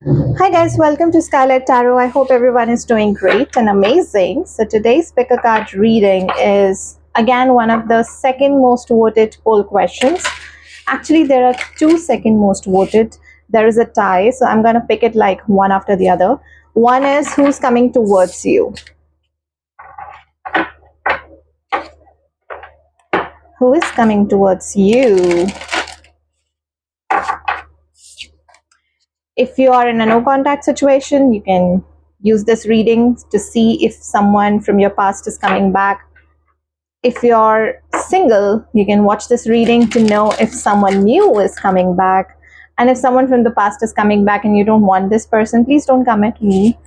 Hi guys, welcome to Skylight Tarot. I hope everyone is doing great and amazing. So today's pick a card reading is again one of the second most voted poll questions. Actually, there are two second most voted. There is a tie, so I'm going to pick it like one after the other. One is who's coming towards you. Who is coming towards you? If you are in a no contact situation, you can use this reading to see if someone from your past is coming back. If you're single, you can watch this reading to know if someone new is coming back. And if someone from the past is coming back and you don't want this person, please don't come at me.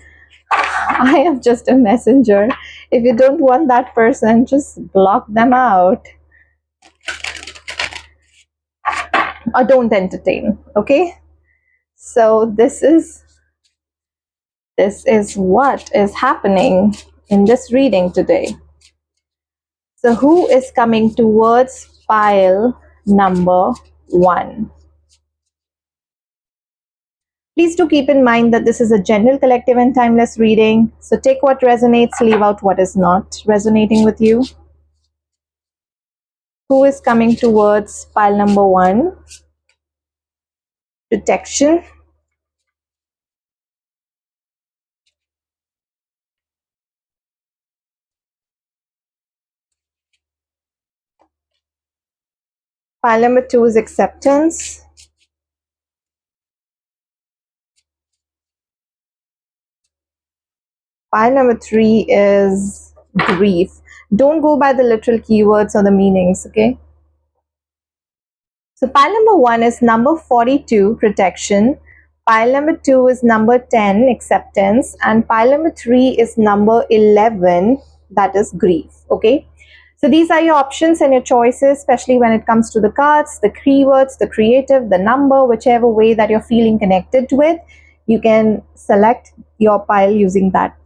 I am just a messenger. If you don't want that person, just block them out. Or don't entertain, okay? So this is what is happening in this reading today. So who is coming towards pile number 1? Please do keep in mind that this is a general, collective, and timeless reading. So take what resonates, leave out what is not resonating with you. Who is coming towards pile number 1? Protection. Pile number 2 is acceptance. Pile number 3 is grief. Don't go by the literal keywords or the meanings, okay? So pile number 1 is number 42, protection. Pile number 2 is number 10, acceptance. And pile number 3 is number 11, that is grief, okay? So these are your options and your choices, especially when it comes to the cards, the keywords, the creative, the number, whichever way that you're feeling connected with, you can select your pile using that.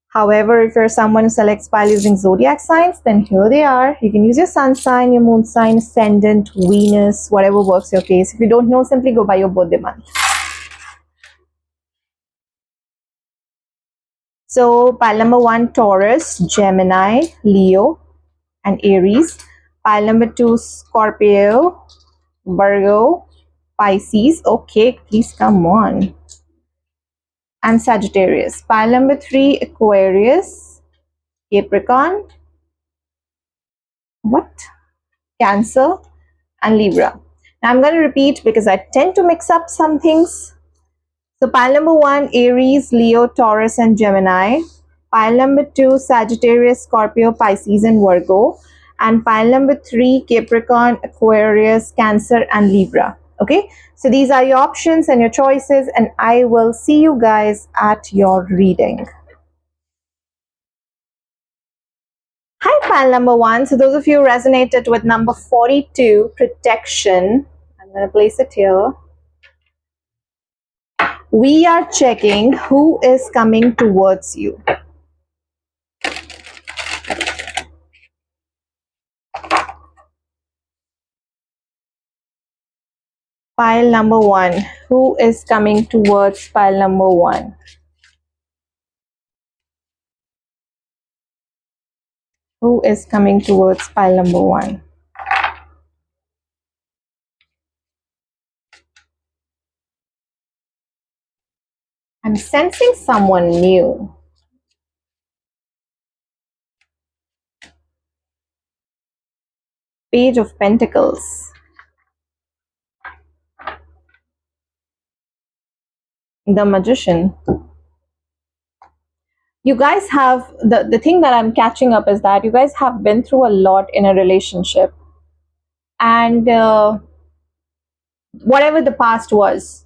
However, if you're someone who selects pile using zodiac signs, then here they are. You can use your sun sign, your moon sign, ascendant, Venus, whatever works your case. If you don't know, simply go by your birthday month. So pile number 1, Taurus, Gemini, Leo, and Aries. Pile number 2, Scorpio, Virgo, Pisces. Okay, please come on. And Sagittarius. Pile number 3, Aquarius, Capricorn, Cancer, and Libra. Now I'm going to repeat because I tend to mix up some things. So pile number 1, Aries, Leo, Taurus, and Gemini. Pile number 2, Sagittarius, Scorpio, Pisces, and Virgo. And pile number 3, Capricorn, Aquarius, Cancer, and Libra. Okay, so these are your options and your choices, and I will see you guys at your reading. Hi, pile number 1. So those of you who resonated with number 42, protection, I'm going to place it here. We are checking who is coming towards you. Pile number 1. Who is coming towards pile number 1? Who is coming towards pile number 1? I'm sensing someone new. Page of Pentacles. The Magician. You guys have, the thing that I'm catching up is that you guys have been through a lot in a relationship. And whatever the past was,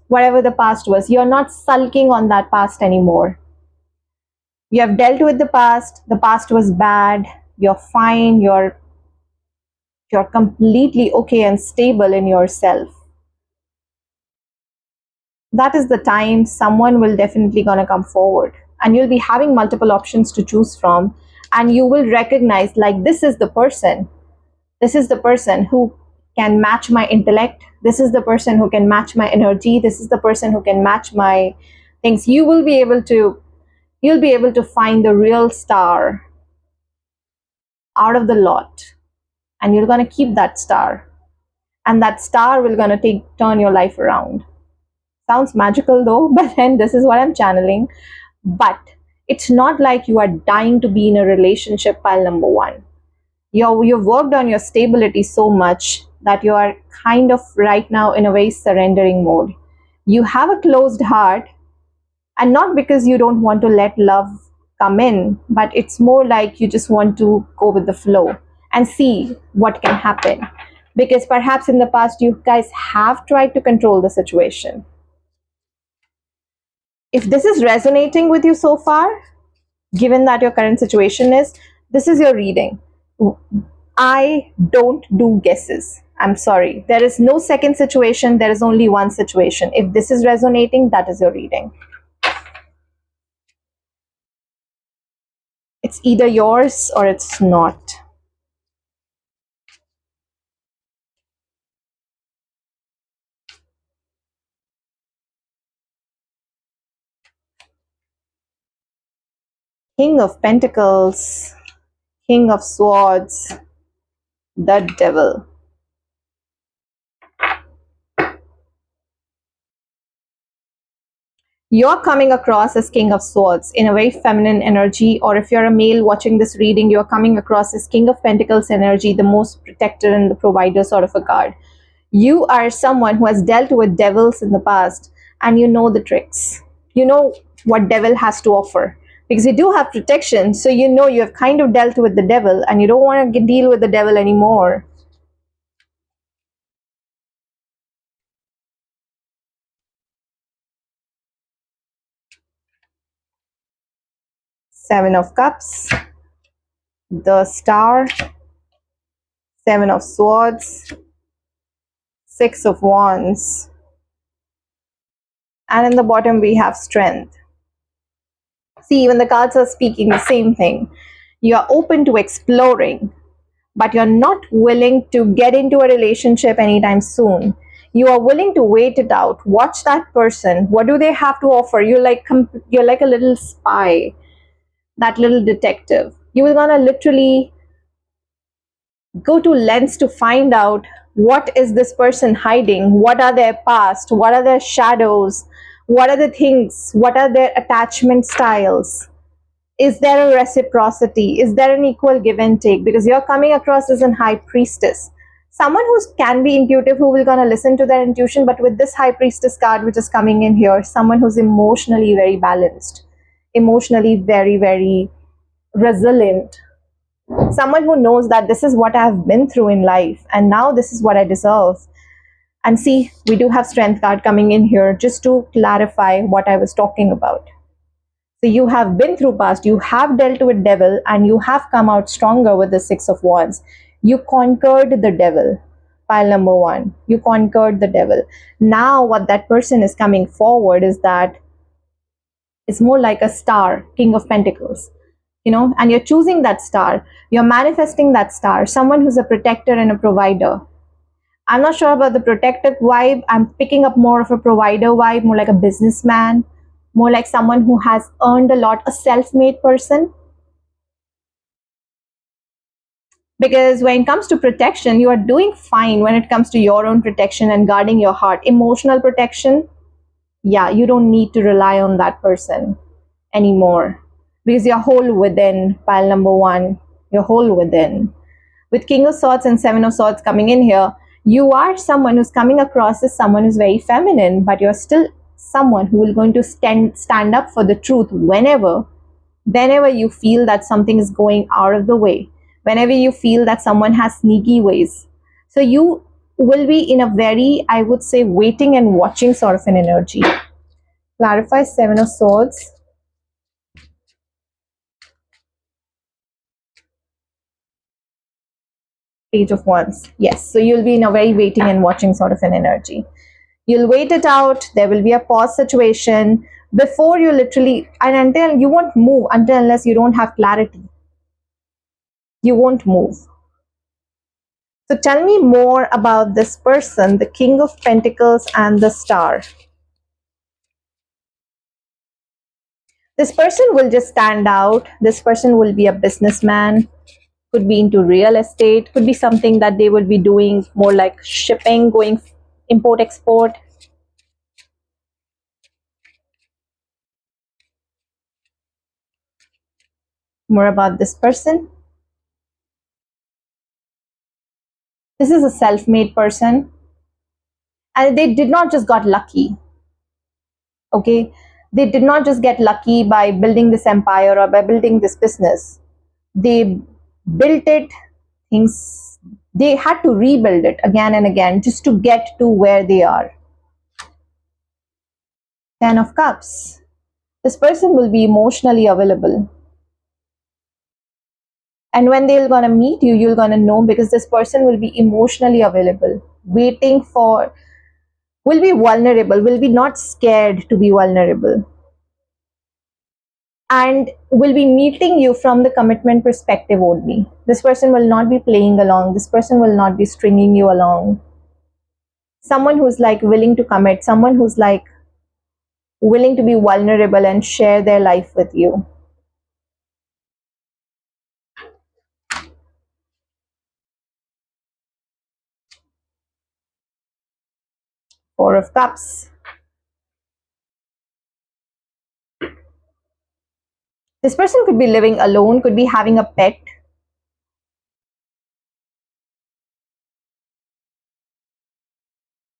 you're not sulking on that past anymore. You have dealt with the past was bad, you're fine, you're completely okay and stable in yourself. That is the time someone will definitely gonna come forward, and you'll be having multiple options to choose from, and you will recognize like this is the person who can match my intellect. This is the person who can match my energy. This is the person who can match my things. You'll be able to find the real star out of the lot, and you're going to keep that star, and that star will going to turn your life around. Sounds magical though, but then this is what I'm channeling. But it's not like you are dying to be in a relationship, pile number one. You've worked on your stability so much that you are kind of right now in a very surrendering mode. You have a closed heart, and not because you don't want to let love come in, but it's more like you just want to go with the flow and see what can happen. Because perhaps in the past you guys have tried to control the situation. If this is resonating with you so far, given that your current situation is, this is your reading. I don't do guesses. I'm sorry. There is no second situation. There is only one situation. If this is resonating, that is your reading. It's either yours or it's not. King of Pentacles, King of Swords, the Devil. You're coming across as King of Swords in a very feminine energy, or if you're a male watching this reading, you're coming across as King of Pentacles energy, the most protector and the provider sort of a card. You are someone who has dealt with devils in the past, and you know the tricks. You know what devil has to offer, because you do have protection, so you know you have kind of dealt with the devil and you don't want to deal with the devil anymore. Seven of Cups, the Star, Seven of Swords, Six of Wands, and in the bottom we have Strength. See, even the cards are speaking the same thing. You are open to exploring, but you're not willing to get into a relationship anytime soon. You are willing to wait it out, watch that person. What do they have to offer? You're like a little spy, that little detective. You will gonna literally go to lengths to find out what is this person hiding, what are their past, what are their shadows, what are the things, what are their attachment styles. Is there a reciprocity? Is there an equal give and take? Because you're coming across as a high priestess, someone who can be intuitive, who will gonna listen to their intuition. But with this high priestess card which is coming in here, someone who's emotionally very balanced, emotionally very, very resilient, someone who knows that this is what I've been through in life and now this is what I deserve. And see, we do have Strength card coming in here just to clarify what I was talking about. So you have been through past, you have dealt with devil, and you have come out stronger with the Six of Wands. You conquered the devil. Pile number one, you conquered the devil. Now what that person is coming forward is that it's more like a star, King of Pentacles, and you're choosing that star, you're manifesting that star, someone who's a protector and a provider. I'm not sure about the protective vibe. I'm picking up more of a provider vibe, more like a businessman, more like someone who has earned a lot, a self-made person. Because when it comes to protection, you are doing fine when it comes to your own protection and guarding your heart. Emotional protection, yeah, you don't need to rely on that person anymore, because you're whole within. Pile number one, you're whole within. With King of Swords and Seven of Swords coming in here, you are someone who's coming across as someone who's very feminine, but you're still someone who will going to stand up for the truth whenever you feel that something is going out of the way, whenever you feel that someone has sneaky ways. So you will be in a very, I would say, waiting and watching sort of an energy. Clarify Seven of Swords. Page of Wands. Yes, so you'll be in a very waiting and watching sort of an energy. You'll wait it out. There will be a pause situation before you literally, and until you won't move until unless you don't have clarity. You won't move. So tell me more about this person, the King of Pentacles and the Star. This person will just stand out. This person will be a businessman, could be into real estate, could be something that they will be doing more like shipping, going import export. More about this person. This is a self-made person, and they did not just got lucky. Okay, they did not just get lucky by building this empire or by building this business. They built it, things, they had to rebuild it again and again just to get to where they are. 10 of Cups. This person will be emotionally available, and when they're gonna meet you, you're gonna know, because this person will be emotionally available, waiting for, will be vulnerable, will be not scared to be vulnerable, and will be meeting you from the commitment perspective only. This person will not be playing along, this person will not be stringing you along. Someone who's like willing to commit, someone who's like willing to be vulnerable and share their life with you. Four of Cups. This person could be living alone, could be having a pet,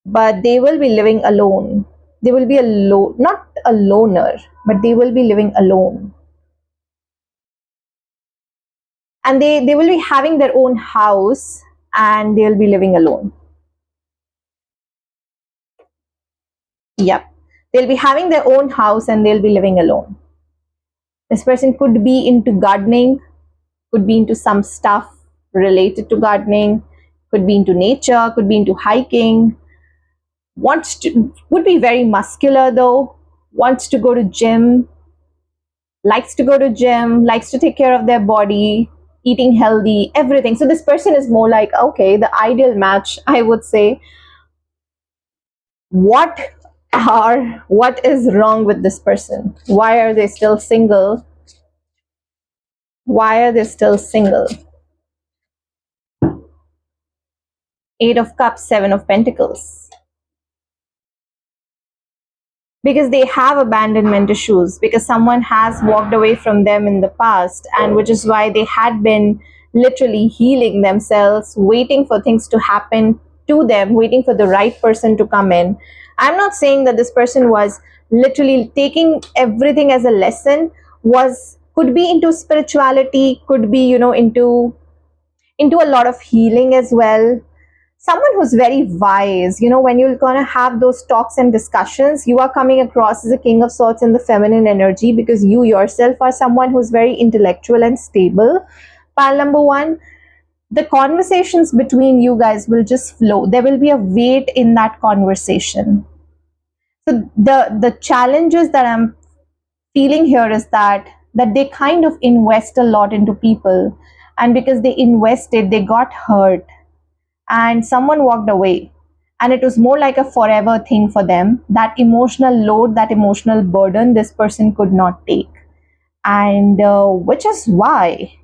but they will be living alone. They will be not a loner, but they will be living alone. And they will be having their own house, and they'll be living alone. Yep. They'll be having their own house and they'll be living alone. This person could be into gardening, could be into some stuff related to gardening, could be into nature, could be into hiking, would be very muscular though, wants to go to gym, likes to go to gym, likes to take care of their body, eating healthy, everything. So this person is more like, okay, the ideal match, I would say. What is wrong with this person? Why are they still single? Why are they still single? Eight of Cups, Seven of Pentacles. Because they have abandonment issues, because someone has walked away from them in the past, and which is why they had been literally healing themselves, waiting for things to happen to them, waiting for the right person to come in. I'm not saying that this person was literally taking everything as a lesson, could be into spirituality, could be, into a lot of healing as well. Someone who's very wise, when you're gonna have those talks and discussions, you are coming across as a King of Swords in the feminine energy, because you yourself are someone who's very intellectual and stable. Pile number one, the conversations between you guys will just flow. There will be a weight in that conversation. So the challenges that I'm feeling here is that they kind of invest a lot into people, and because they invested, they got hurt, and someone walked away, and it was more like a forever thing for them. That emotional load, that emotional burden, this person could not take, and which is why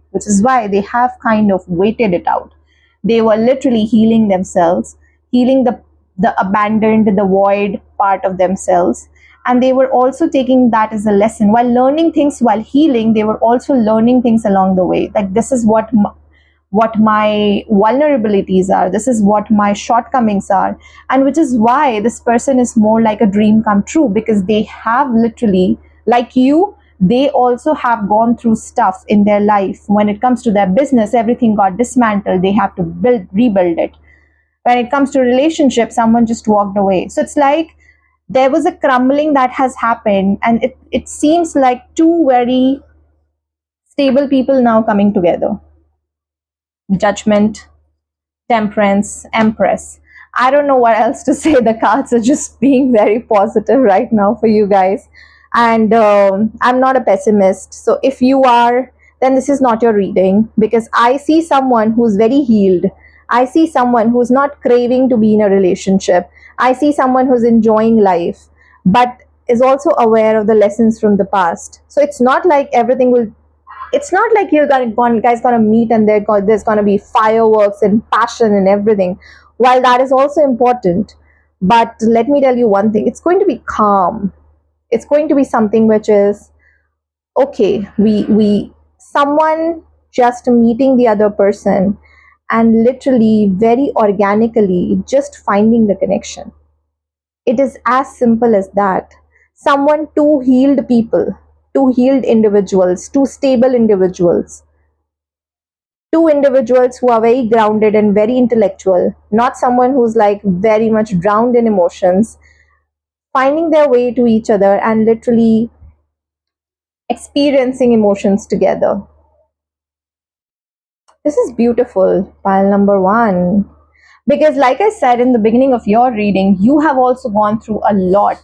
they have kind of waited it out. They were literally healing themselves, healing the abandoned, the void part of themselves, and they were also taking that as a lesson. While learning things, while healing, they were also learning things along the way, like this is what my vulnerabilities are, this is what my shortcomings are, and which is why this person is more like a dream come true, because they have literally, like you, they also have gone through stuff in their life. When it comes to their business, everything got dismantled, they have to rebuild it. When it comes to relationships, someone just walked away. So it's like there was a crumbling that has happened, and it seems like two very stable people now coming together. Judgment, Temperance, Empress. I don't know what else to say. The cards are just being very positive right now for you guys. And I'm not a pessimist. So if you are, then this is not your reading, because I see someone who's very healed. I see someone who's not craving to be in a relationship. I see someone who's enjoying life, but is also aware of the lessons from the past. So it's not like everything will, it's not like guys gonna meet and there's gonna be fireworks and passion and everything. While that is also important, but let me tell you one thing, it's going to be calm. It's going to be something which is okay. We someone just meeting the other person and literally very organically just finding the connection. It is as simple as that. Someone, two healed people, two healed individuals, two stable individuals, two individuals who are very grounded and very intellectual, not someone who's like very much drowned in emotions, finding their way to each other and literally experiencing emotions together. This is beautiful, pile number one. Because, like I said in the beginning of your reading, you have also gone through a lot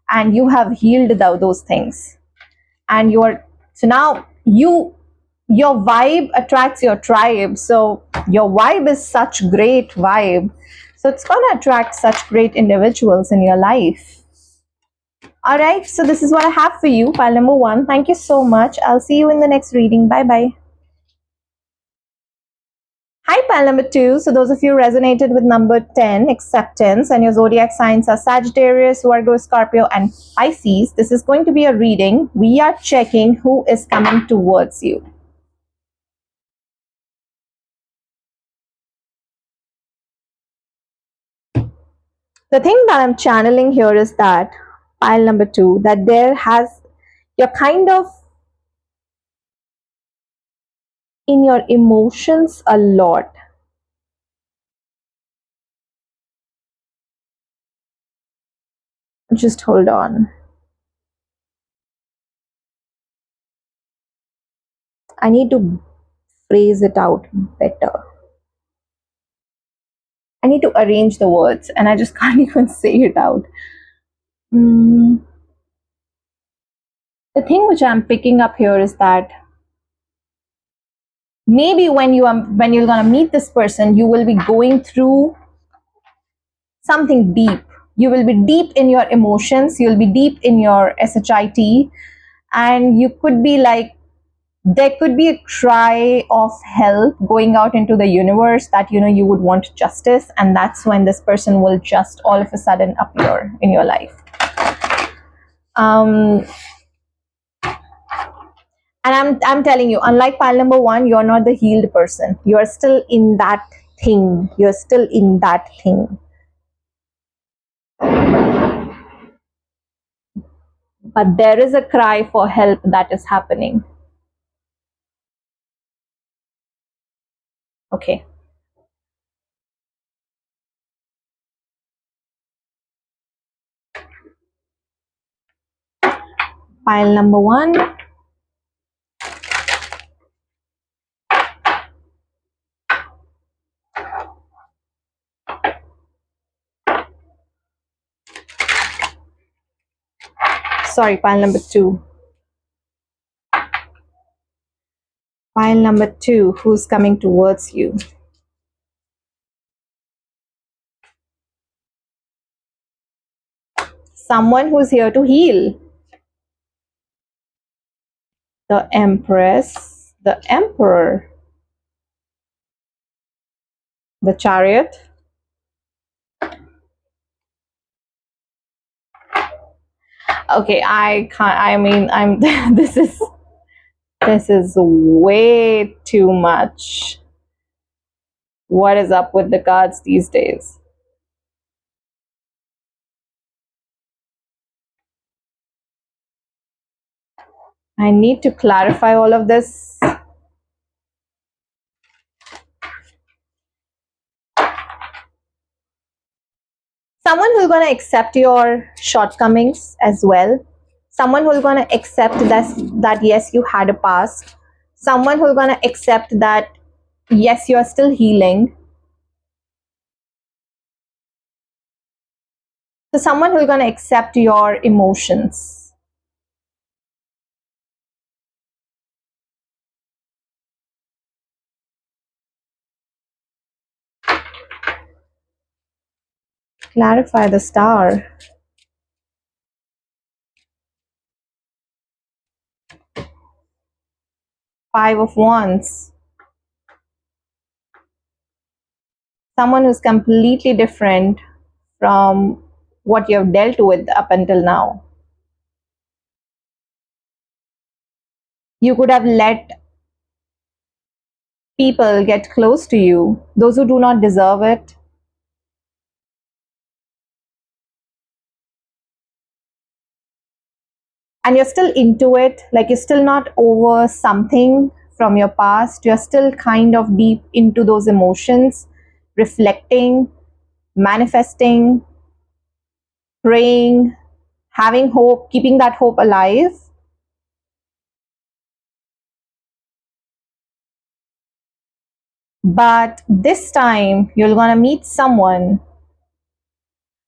and you have healed those things. And so now your vibe attracts your tribe. So, your vibe is such great vibe. So, it's going to attract such great individuals in your life. All right, so this is what I have for you, pile number one. Thank you so much. I'll see you in the next reading. Bye bye. Hi, pile number two. So, those of you resonated with number 10, acceptance, and your zodiac signs are Sagittarius, Virgo, Scorpio, and Pisces. This is going to be a reading. We are checking who is coming towards you. The thing that I'm channeling here is that pile number two, that you're kind of in your emotions a lot. Just hold on. I need to phrase it out better. I need to arrange the words and I just can't even say it out. The thing which I'm picking up here is that maybe when you're gonna meet this person, you will be going through something deep. You will be deep in your emotions, you'll be deep in your shit, and you could be like, there could be a cry of help going out into the universe, that you would want justice, and that's when this person will just all of a sudden appear in your life. And I'm telling you, unlike pile number one, you're not the healed person. You're still in that thing. You're still in that thing. But there is a cry for help that is happening. Okay. Pile number one. Sorry, pile number two. Pile number two, who's coming towards you? Someone who's here to heal. The Empress, the Emperor, the Chariot. Okay, I can't, I mean, I'm, this is way too much. What is up with the cards these days? I need to clarify all of this. Someone who's going to accept your shortcomings as well. Someone who's going to accept that yes, you had a past. Someone who's going to accept that yes, you're still healing. So someone who's going to accept your emotions. Clarify the star. Five of Wands. Someone who's completely different from what you have dealt with up until now. You could have let people get close to you, those who do not deserve it. And you're still into it, like you're still not over something from your past. You're still kind of deep into those emotions, reflecting, manifesting, praying, having hope, keeping that hope alive. But this time, you're gonna meet someone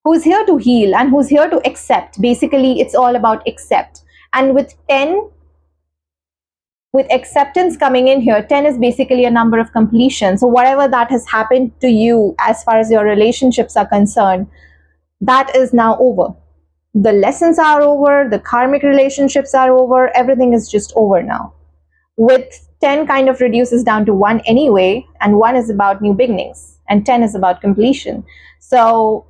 who's here to heal and who's here to accept. Basically, it's all about accept. And with 10, with acceptance coming in here, 10 is basically a number of completion. So whatever that has happened to you as far as your relationships are concerned, that is now over. The lessons are over, the karmic relationships are over, everything is just over now. With 10 kind of reduces down to 1 anyway, and 1 is about new beginnings, and 10 is about completion. So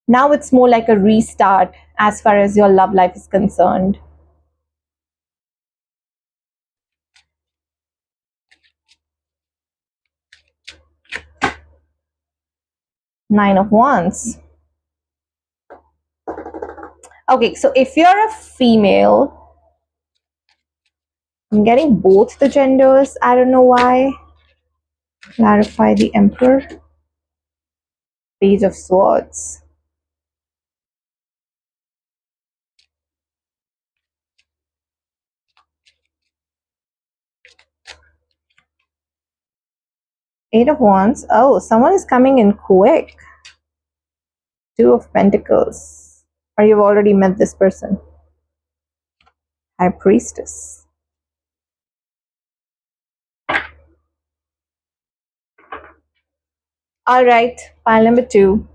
now it's more like a restart as far as your love life is concerned. Nine of Wands. Okay, so if you're a female, I'm getting both the genders. I don't know why. Clarify the Emperor. Page of Swords. Eight of Wands. Oh, someone is coming in quick. Two of Pentacles. Or you've already met this person. High Priestess. All right, pile number 2.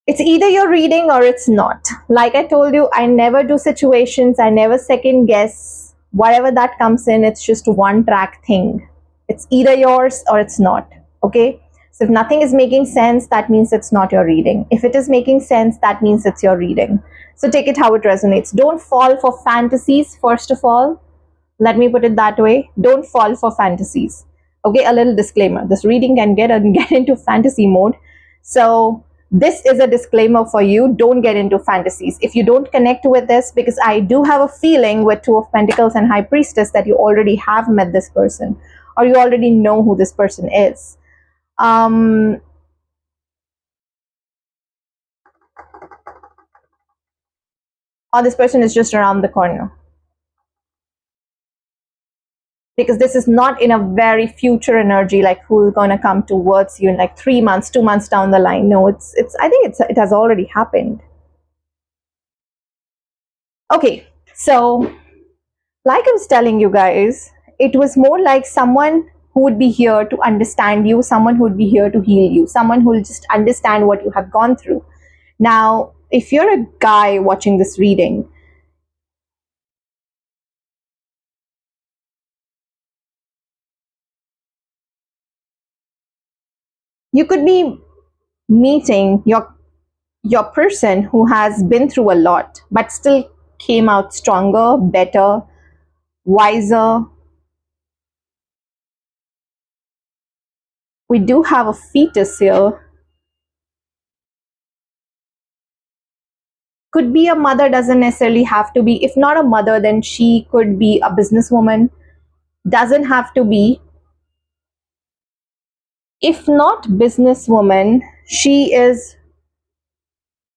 It's either you're reading or it's not. Like I told you, I never do situations. I never second guess. Whatever that comes in, it's just one track thing. It's either yours or it's not. Okay? So if nothing is making sense, that means it's not your reading. If it is making sense, that means it's your reading. So take it how it resonates. Don't fall for fantasies, first of all. Let me put it that way. Don't fall for fantasies. Okay, a little disclaimer. This reading can get into fantasy mode. So this is a disclaimer for you. Don't get into fantasies. If you don't connect with this, because I do have a feeling with Two of Pentacles and High Priestess that you already have met this person or you already know who this person is. Or this person is just around the corner. Because this is not in a very future energy, like who's going to come towards you in like 3 months, 2 months down the line. No, I think it has already happened. Okay, so like I was telling you guys, it was more like someone who would be here to understand you, someone who would be here to heal you, someone who will just understand what you have gone through. Now, if you're a guy watching this reading, you could be meeting your person who has been through a lot but still came out stronger, better, wiser. We do have a fetus here. Could be a mother, doesn't necessarily have to be. If not a mother, then she could be a businesswoman. Doesn't have to be. If not businesswoman, she is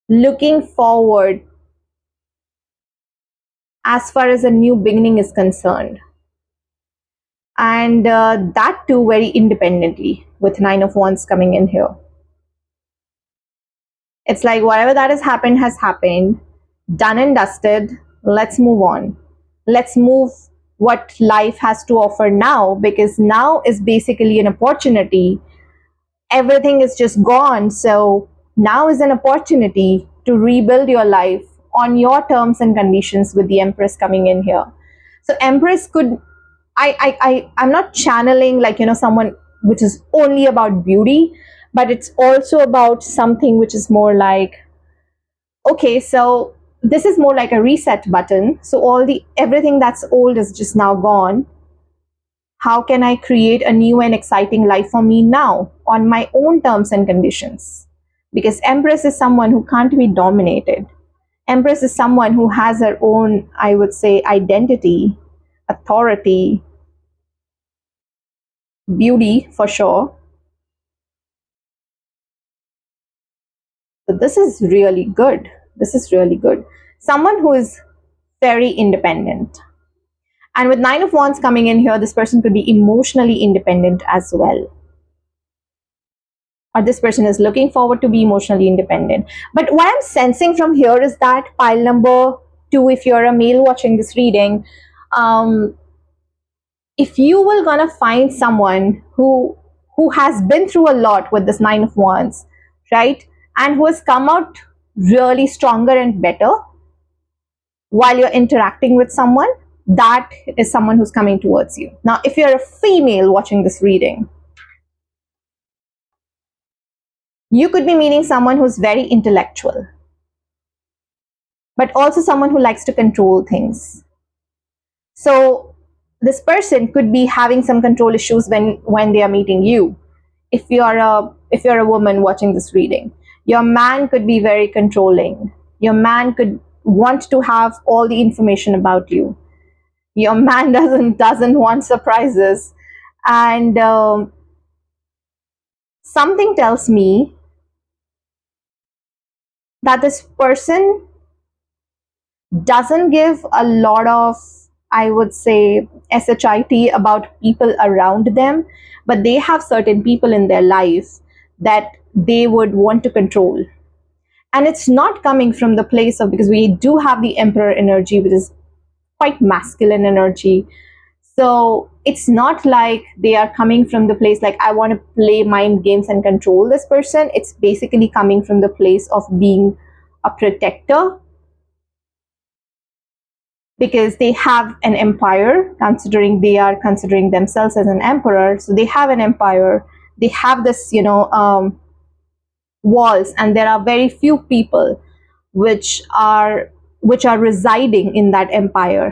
looking forward as far as a new beginning is concerned. And that too very independently, with Nine of Wands coming in here. It's like whatever that has happened, done and dusted. Let's move on. Let's move what life has to offer now, because now is basically an opportunity. everything is just gone. So now is an opportunity to rebuild your life on your terms and conditions with the Empress coming in here. So Empress could, I'm not channeling like, someone which is only about beauty, but it's also about something which is more like, okay, so this is more like a reset button. So everything that's old is just now gone. How can I create a new and exciting life for me now on my own terms and conditions? Because Empress is someone who can't be dominated. Empress is someone who has her own, I would say, identity, authority, beauty for sure. So this is really good. This is really good. Someone who is very independent. And with Nine of Wands coming in here, this person could be emotionally independent as well. Or this person is looking forward to be emotionally independent. But what I'm sensing from here is that pile number 2, if you're a male watching this reading, if you will gonna find someone who has been through a lot with this Nine of Wands, right, and who has come out really stronger and better while you're interacting with someone, that is someone who's coming towards you. Now, if you're a female watching this reading, you could be meeting someone who's very intellectual, but also someone who likes to control things. So this person could be having some control issues when they are meeting you. If you're a woman watching this reading, your man could be very controlling. Your man could want to have all the information about you. Your man doesn't want surprises, and something tells me that this person doesn't give a lot of, I would say, shit about people around them, but they have certain people in their life that they would want to control. And it's not coming from the place of, because we do have the Emperor energy, which is quite masculine energy. So it's not like they are coming from the place like, I want to play mind games and control this person. It's basically coming from the place of being a protector, because they have an empire, considering they are considering themselves as an emperor. So they have an empire, they have this, walls, and there are very few people which are residing in that empire,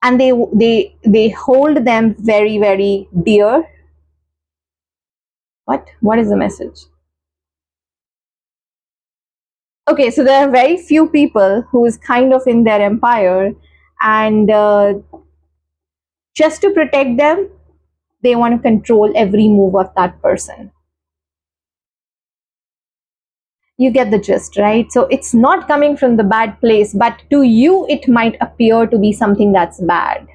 and they hold them very, very dear. What is the message? Okay, so there are very few people who is kind of in their empire, and just to protect them, they want to control every move of that person. You get the gist, right? So it's not coming from the bad place, but to you it might appear to be something that's bad.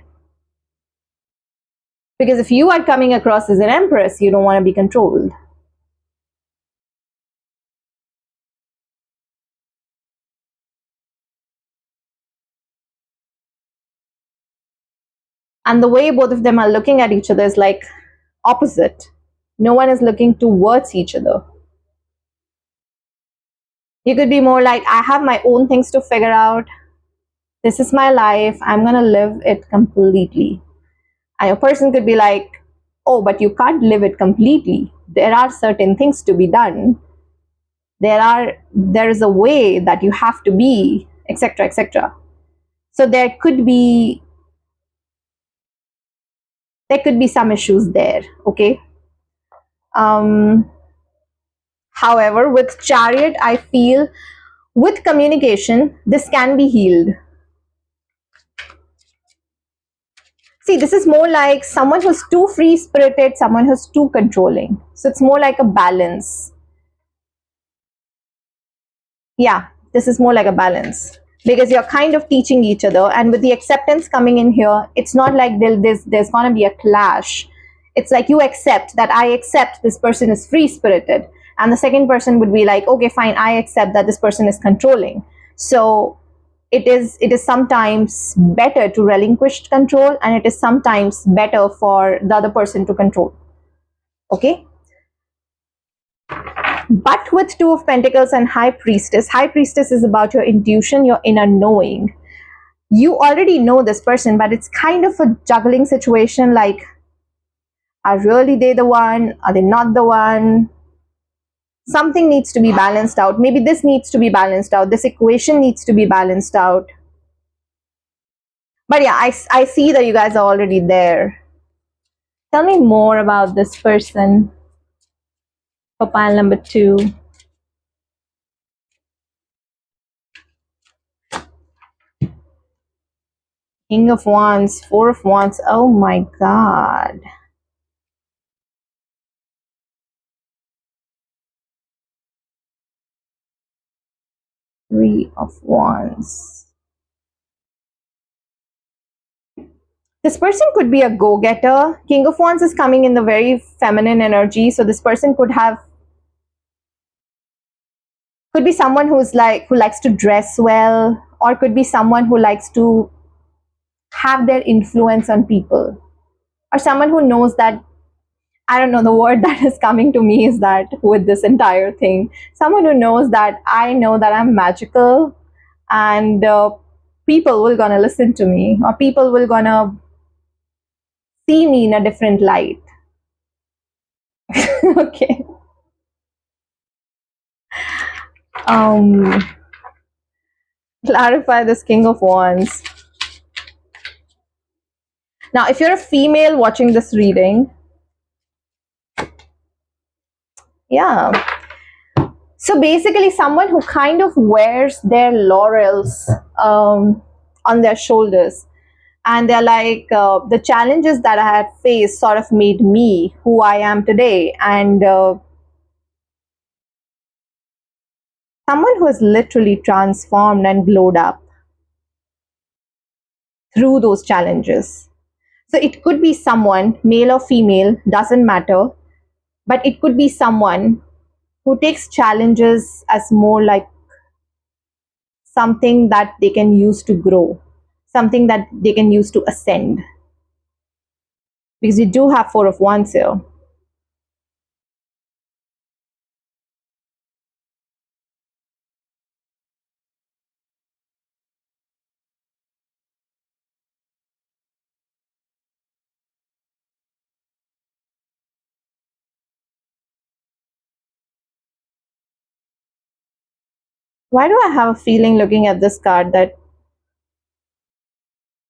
Because if you are coming across as an empress, you don't want to be controlled. And the way both of them are looking at each other is like opposite. No one is looking towards each other. You could be more like, I have my own things to figure out. This is my life. I'm going to live it completely. And a person could be like, oh, but you can't live it completely. There are certain things to be done. There is a way that you have to be, etc., etc. So there could be some issues there, okay? However, with Chariot, I feel with communication, this can be healed. See, this is more like someone who's too free-spirited, someone who's too controlling. So it's more like a balance. Yeah, this is more like a balance, because you're kind of teaching each other, and with the acceptance coming in here, it's not like there's going to be a clash. It's like you accept that, I accept this person is free-spirited, and the second person would be like, okay, fine, I accept that this person is controlling. So it is sometimes better to relinquish control, and it is sometimes better for the other person to control. Okay, But with Two of Pentacles and High Priestess is about your intuition, your inner knowing. You already know this person, but it's kind of a juggling situation, like, are really they the one? Are they not the one? Something needs to be balanced out. Maybe this needs to be balanced out. This equation needs to be balanced out. But yeah, I see that you guys are already there. Tell me more about this person for pile number 2. King of Wands, Four of Wands. Oh my God. Three of Wands. This person could be a go-getter. King of Wands is coming in the very feminine energy. So this person could be someone who likes to dress well, or could be someone who likes to have their influence on people, or someone who knows that, I don't know, the word that is coming to me is that, with this entire thing, someone who knows that I know that I'm magical, and people will gonna listen to me, or people will gonna see me in a different light. Okay. Clarify this King of Wands. Now, if you're a female watching this reading, yeah. So basically, someone who kind of wears their laurels on their shoulders, and they're like, the challenges that I had faced sort of made me who I am today, and someone who is literally transformed and glowed up through those challenges. So it could be someone, male or female, doesn't matter, but it could be someone who takes challenges as more like something that they can use to grow, something that they can use to ascend. Because you do have Four of Wands here. Why do I have a feeling looking at this card that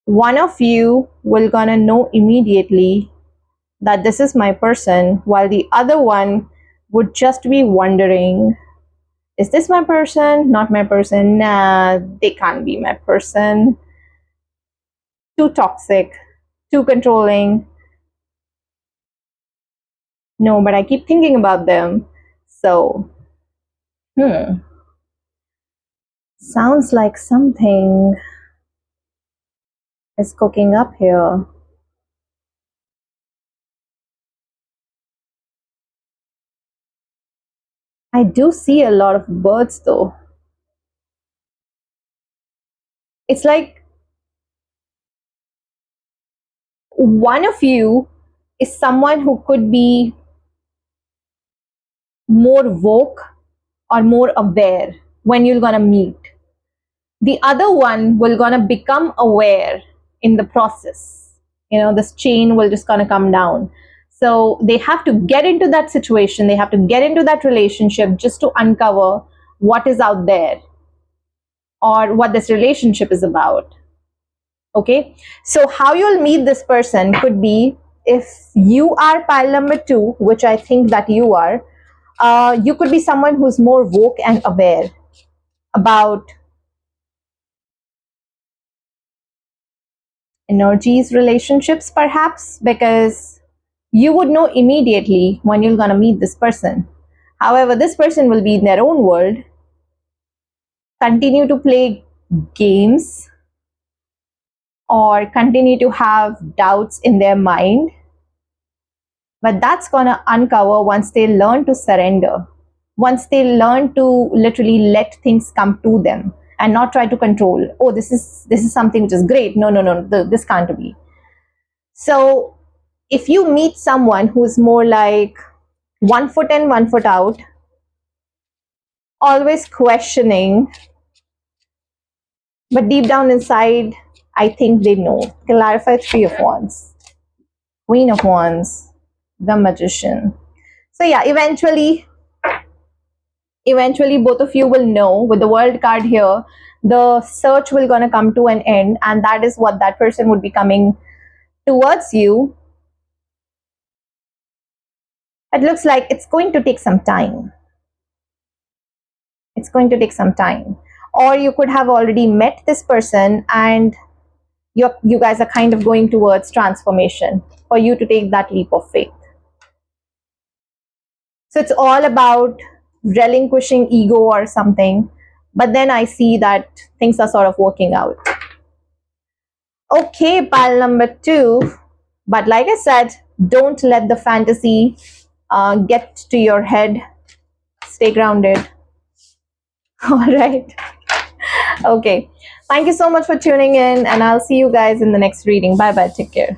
one of you will gonna know immediately that this is my person, while the other one would just be wondering, is this my person? Not my person? Nah, they can't be my person. Too toxic, too controlling. No, but I keep thinking about them. So, sounds like something is cooking up here. I do see a lot of birds though. It's like one of you is someone who could be more woke or more aware when you're gonna meet. The other one will gonna become aware in the process. This chain will just gonna come down. So they have to get into that situation, they have to get into that relationship just to uncover what is out there or what this relationship is about. Okay, so how you'll meet this person could be, if you are pile number 2, which I think that you are, you could be someone who's more woke and aware about energies, relationships, perhaps, because you would know immediately when you're gonna meet this person. However, this person will be in their own world, continue to play games, or continue to have doubts in their mind. But that's gonna uncover once they learn to surrender, once they learn to literally let things come to them and not try to control. Oh, this is something which is great. No, this can't be. So if you meet someone who's more like 1 foot in, 1 foot out, always questioning, but deep down inside, I think they know. Clarify Three of Wands, Queen of Wands, the Magician. So yeah, eventually both of you will know. With the World card here, the search will gonna come to an end, and that is what that person would be coming towards you. It looks like it's going to take some time. It's going to take some time. Or you could have already met this person and you guys are kind of going towards transformation for you to take that leap of faith. So it's all about relinquishing ego or something. But then I see that things are sort of working out. Okay, pile number 2. But like I said, don't let the fantasy get to your head. Stay grounded. All right. Okay. Thank you so much for tuning in, and I'll see you guys in the next reading. Bye bye. Take care.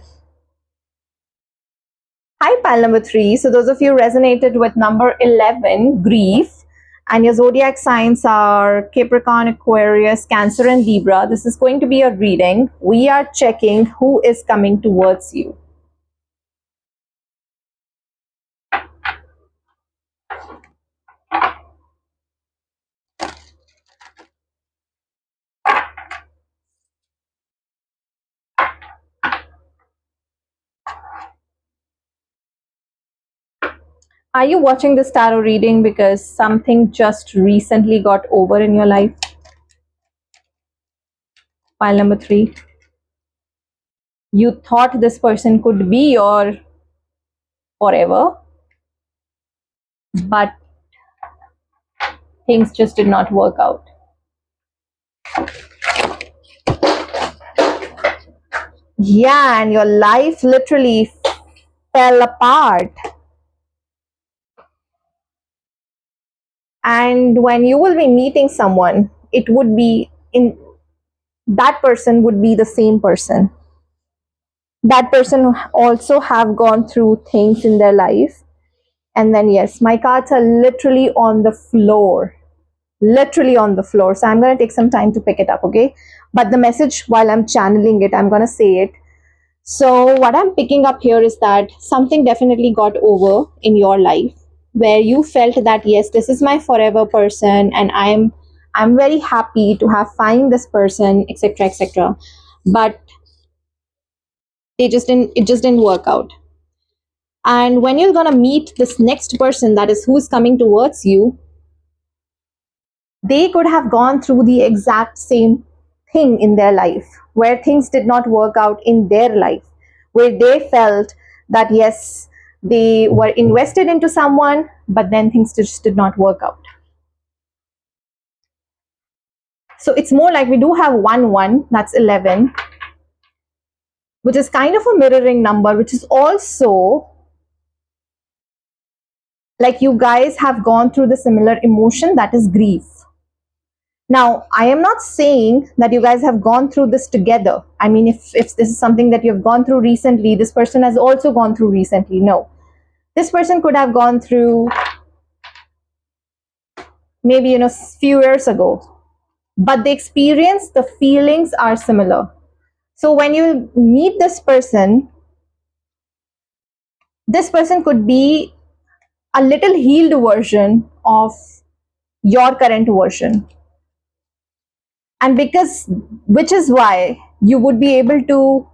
Hi, pile number 3. So, those of you resonated with number 11, grief, and your zodiac signs are Capricorn, Aquarius, Cancer, and Libra. This is going to be a reading. We are checking who is coming towards you. Are you watching this tarot reading because something just recently got over in your life? Pile number 3. You thought this person could be your forever, but things just did not work out. Yeah, and your life literally fell apart. And when you will be meeting someone, it would be in that person would be the same person. That person also have gone through things in their life. And then yes, my cards are literally on the floor. Literally on the floor. So I'm going to take some time to pick it up, okay? But the message, while I'm channeling it, I'm going to say it. So what I'm picking up here is that something definitely got over in your life where you felt that yes, this is my forever person, and I'm very happy to have find this person, etc., etc. But it just didn't work out. And when you're gonna meet this next person, that is who's coming towards you, they could have gone through the exact same thing in their life where things did not work out in their life, where they felt that yes, they were invested into someone, but then things just did not work out. So it's more like we do have 1 1, that's 11, which is kind of a mirroring number, which is also like you guys have gone through the similar emotion, that is grief. Now, I am not saying that you guys have gone through this together. I mean, if this is something that you've gone through recently, this person has also gone through recently. No. This person could have gone through maybe, few years ago. But the experience, the feelings are similar. So when you meet this person could be a little healed version of your current version. And which is why you would be able to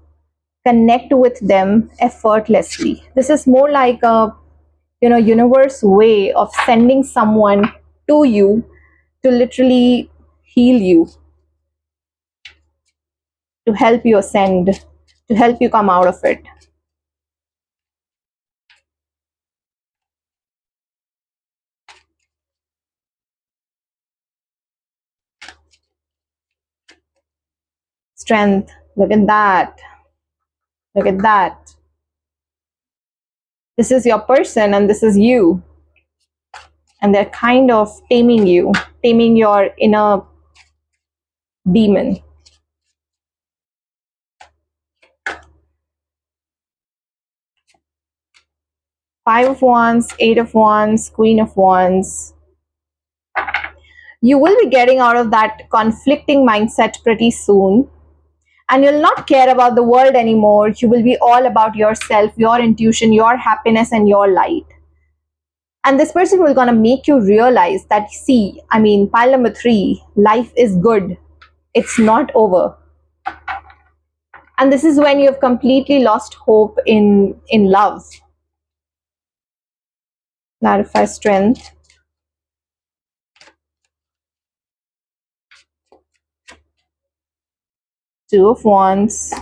connect with them effortlessly. This is more like a universe way of sending someone to you to literally heal you, to help you ascend, to help you come out of it. Strength. Look at that. Look at that. This is your person and this is you. And they're kind of taming you, taming your inner demon. Five of Wands, Eight of Wands, Queen of Wands. You will be getting out of that conflicting mindset pretty soon, and you'll not care about the world anymore. You will be all about yourself, your intuition, your happiness, and your light. And this person will gonna make you realize that, see, I mean, pile number 3, life is good, it's not over. And this is when you have completely lost hope in love. Clarify strength. Two of Wands,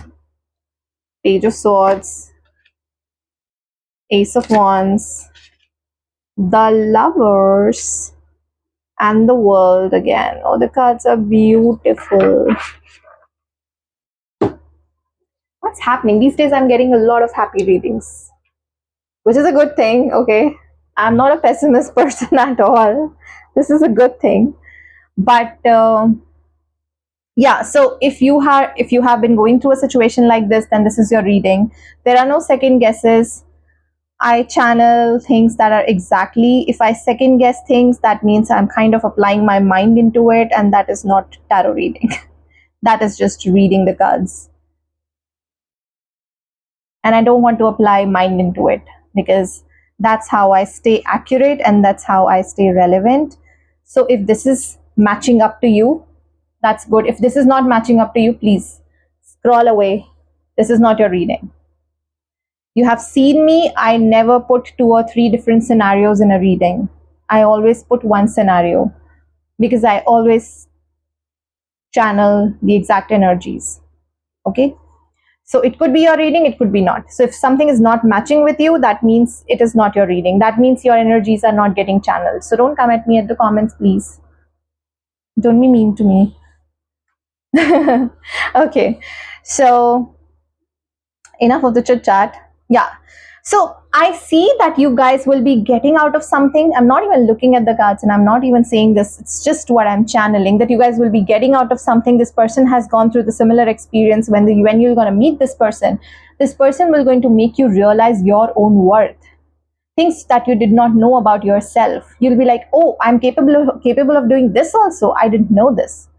Page of Swords, Ace of Wands, the Lovers, and the World again. Oh, the cards are beautiful. What's happening? These days I'm getting a lot of happy readings, which is a good thing, okay? I'm not a pessimist person at all. This is a good thing. But yeah, so if you have been going through a situation like this, then this is your reading. There are no second guesses. I channel things that are exactly, if I second guess things, that means I'm kind of applying my mind into it, and that is not tarot reading. That is just reading the cards. And I don't want to apply mind into it, because that's how I stay accurate and that's how I stay relevant. So if this is matching up to you, that's good. If this is not matching up to you, please scroll away. This is not your reading. You have seen me, I never put 2 or 3 different scenarios in a reading. I always put one scenario, because I always channel the exact energies. Okay? So it could be your reading, it could be not. So if something is not matching with you, that means it is not your reading. That means your energies are not getting channeled. So don't come at me at the comments, please. Don't be mean to me. Okay, so enough of the chit chat. Yeah, so I see that you guys will be getting out of something. I'm not even looking at the cards, and I'm not even saying this, it's just what I'm channeling, that you guys will be getting out of something. This person has gone through the similar experience. When you're going to meet this person will going to make you realize your own worth, things that you did not know about yourself. You'll be like, oh, I'm capable of doing this also, I didn't know this.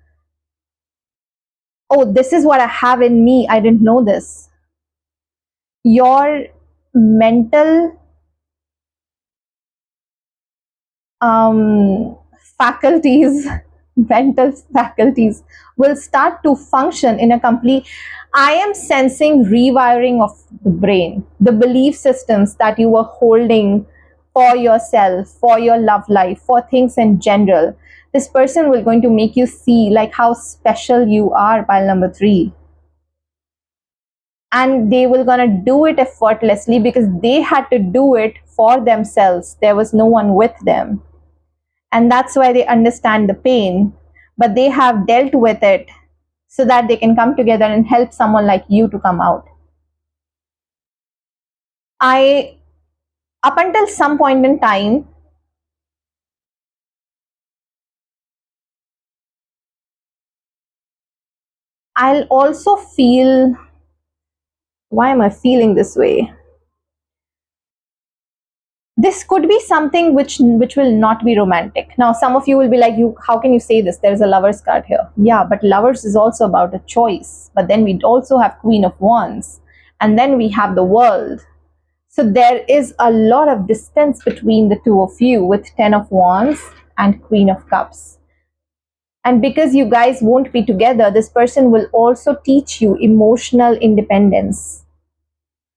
Oh, this is what I have in me, I didn't know this. Your mental faculties mental faculties will start to function in a complete, I am sensing rewiring of the brain, the belief systems that you were holding for yourself, for your love life, for things in general. This person will going to make you see like how special you are, pile number 3. And they will gonna do it effortlessly, because they had to do it for themselves. There was no one with them, and that's why they understand the pain, but they have dealt with it so that they can come together and help someone like you to come out. I Up until some point in time, I'll also feel, why am I feeling this way? This could be something which will not be romantic. Now some of you will be like, you, how can you say this, there's a Lovers card here. Yeah, but Lovers is also about a choice. But then we also have Queen of Wands, and then we have the World. So there is a lot of distance between the two of you with 10 of Wands and Queen of Cups. And because you guys won't be together, this person will also teach you emotional independence.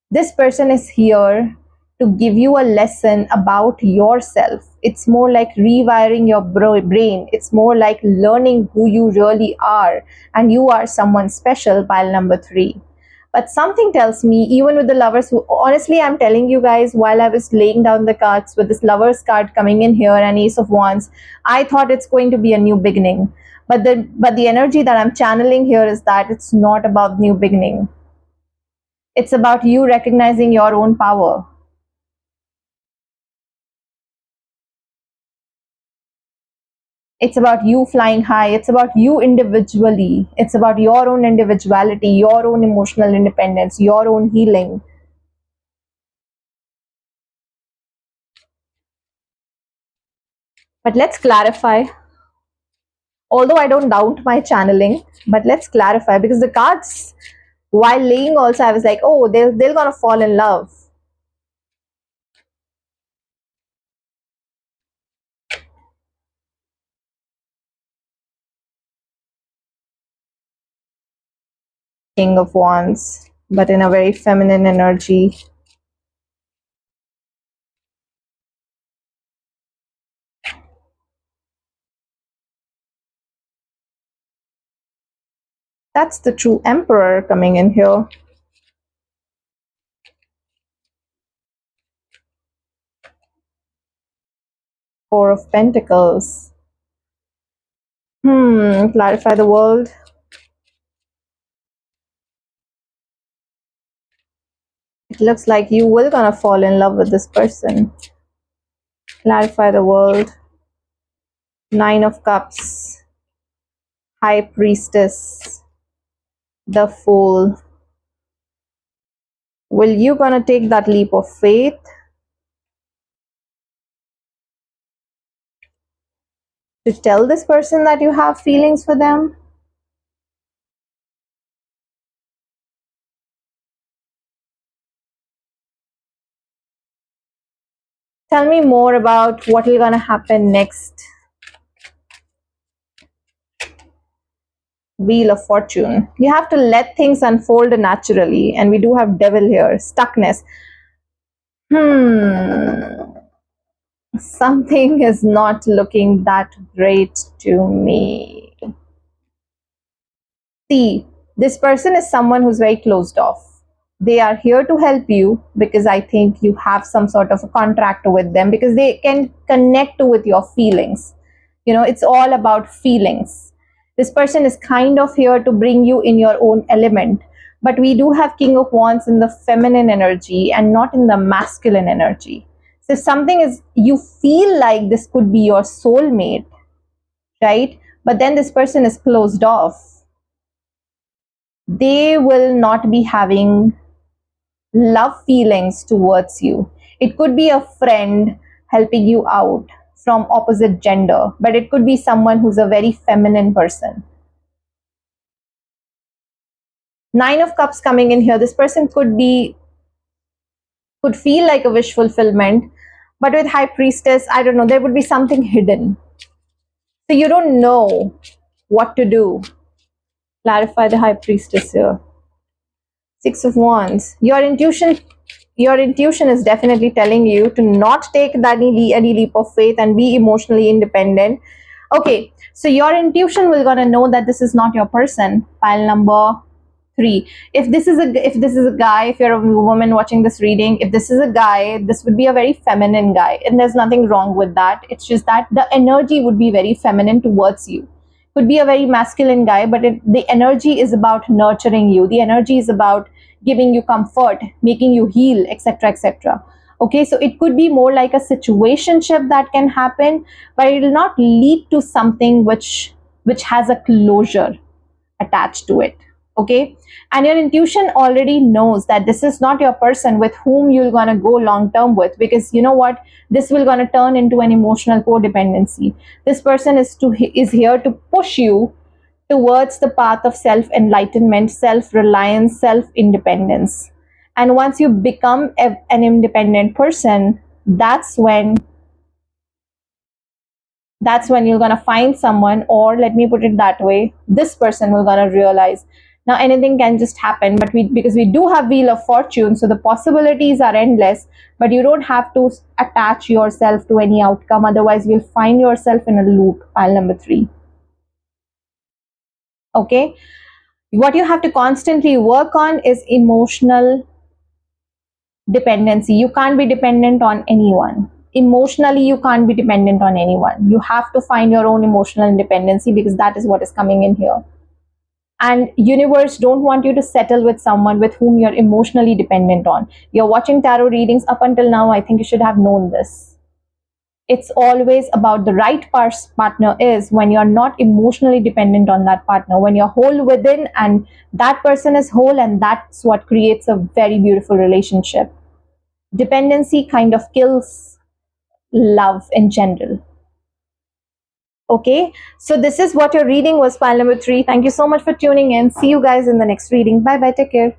This person is here to give you a lesson about yourself. It's more like rewiring your brain. It's more like learning who you really are. And you are someone special, pile number 3. But something tells me, even with the Lovers, who, honestly, I'm telling you guys, while I was laying down the cards with this Lovers card coming in here and Ace of Wands, I thought it's going to be a new beginning. But the energy that I'm channeling here is that it's not about new beginning. It's about you recognizing your own power. It's about you flying high. It's about you individually. It's about your own individuality, your own emotional independence, your own healing. But let's clarify. Although I don't doubt my channeling, but let's clarify, because the cards, while laying also, I was like, oh, they're gonna fall in love. King of Wands, but in a very feminine energy. That's the true Emperor coming in here. Four of Pentacles. Clarify the world. It looks like you will gonna fall in love with this person. Clarify the world. Nine of Cups. High Priestess. The Fool. Will you gonna take that leap of faith? To tell this person that you have feelings for them? Tell me more about what is gonna happen next. Wheel of Fortune. You have to let things unfold naturally, and we do have Devil here. Stuckness. Something is not looking that great to me. See, this person is someone who's very closed off. They are here to help you because I think you have some sort of a contract with them, because they can connect with your feelings. You know, it's all about feelings. This person is kind of here to bring you in your own element. But we do have King of Wands in the feminine energy and not in the masculine energy. So if something is, you feel like this could be your soulmate, right? But then this person is closed off. They will not be having love feelings towards you. It could be a friend helping you out from opposite gender, but it could be someone who's a very feminine person. Nine of Cups coming in here. This person could feel like a wish fulfillment, but with High Priestess, I don't know, there would be something hidden. So you don't know what to do. Clarify the High Priestess here. Six of Wands. Your intuition is definitely telling you to not take any leap of faith and be emotionally independent. Okay, so your intuition will gonna know that this is not your person. Pile number 3. If this is a guy, if you're a woman watching this reading, if this is a guy, this would be a very feminine guy, and there's nothing wrong with that. It's just that the energy would be very feminine towards you. Could be a very masculine guy, but the energy is about nurturing you. The energy is about giving you comfort, making you heal, etc., etc. Okay, so it could be more like a situationship that can happen, but it will not lead to something which has a closure attached to it. Okay, and your intuition already knows that this is not your person with whom you're gonna go long term with, because you know what, this will gonna turn into an emotional codependency. This person is here to push you towards the path of self enlightenment, self reliance, self independence. And once you become an independent person, that's when you're going to find someone, or let me put it that way, this person will going to realize. Now anything can just happen, but because we do have Wheel of Fortune, so the possibilities are endless, but you don't have to attach yourself to any outcome, otherwise you'll find yourself in a loop. Pile number 3. Okay, what you have to constantly work on is emotional dependency. You can't be dependent on anyone. Emotionally, you can't be dependent on anyone. You have to find your own emotional independency, because that is what is coming in here. And universe don't want you to settle with someone with whom you're emotionally dependent on. You're watching tarot readings up until now, I think you should have known this. It's always about the right partner is when you're not emotionally dependent on that partner, when you're whole within and that person is whole, and that's what creates a very beautiful relationship. Dependency kind of kills love in general. Okay, so this is what your reading was, pile number 3. Thank you so much for tuning in. See you guys in the next reading. Bye bye, take care.